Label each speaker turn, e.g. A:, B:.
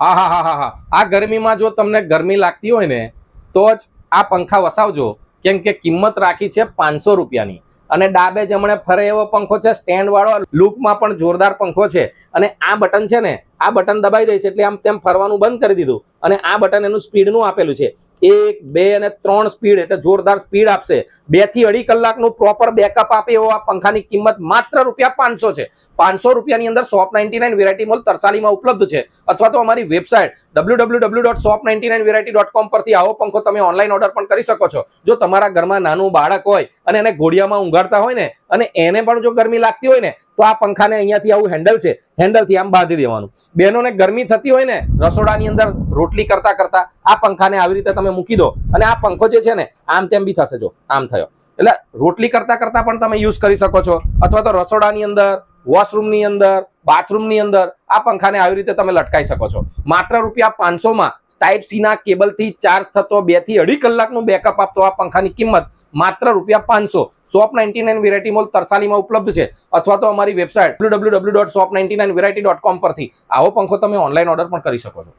A: હા હા હા હા હા, આ ગરમીમાં જો તમને ગરમી લાગતી હોય ને તો જ આ પંખા વસાવજો, કેમ કે કિંમત રાખી છે 500 રૂપિયાની અને ડાબે જમણે ફરે એવો પંખો છે, સ્ટેન્ડ વાળો, લુકમાં પણ જોરદાર પંખો છે. અને આ બટન છે ને, આ બટન દબાઈ દઈશ એટલે આમ તેમ ફરવાનું બંધ કરી દીધું અને આ બટન એનું સ્પીડનું આપેલું છે, 1 2 અને 3 સ્પીડ, એટલે જોરદાર સ્પીડ આપશે. 2 થી 2.5 કલાકનું પ્રોપર બેકઅપ આપે એવો આ પંખાની કિંમત માત્ર ₹500 છે. 500 રૂપિયાની અંદર shop99 વેરાયટી મોલ તરસાલીમાં ઉપલબ્ધ છે, અથવા તો અમારી વેબસાઇટ www.shop99variety.com પરથી આવો પંખો તમે ઓનલાઈન ઓર્ડર પણ કરી શકો છો. જો તમારા ઘરમાં નાનું બાળક હોય અને એને ઘોડિયામાં ઊંઘાડતા હોય ને અને એને પણ જો ગરમી લાગતી હોય ને તો આ પંખાને અહીંયાથી આવું હેન્ડલ છે, હેન્ડલથી આમ બાંધી દેવાનું. બહેનોને ગરમી થતી હોય ને રસોડાની અંદર રોટલી કરતા કરતા આ પંખાને આવી રીતે તમે મૂકી દો અને આ પંખો જે છે ને આમ તેમ બી થશે, જો આમ થયો, એટલે રોટલી કરતા કરતા પણ તમે યુઝ કરી શકો છો. અથવા તો રસોડાની અંદર, વોશરૂમની અંદર, બાથરૂમની અંદર આ પંખાને આવી રીતે તમે લટકાઈ શકો છો. માત્ર ₹500 માં ટાઈપ સી ના કેબલથી ચાર્જ થતો 2 થી 2.5 કલાકનું બેકઅપ આપતો આ પંખાની કિંમત માત્ર ₹500. shop99 વેરાયટી મોલ તરસાલીમાં ઉપલબ્ધ છે, અથવા તો અમારી વેબસાઇટ www.shop99variety.com પરથી આવો પંખો તમે ઓનલાઈન ઓર્ડર પણ કરી શકો છો.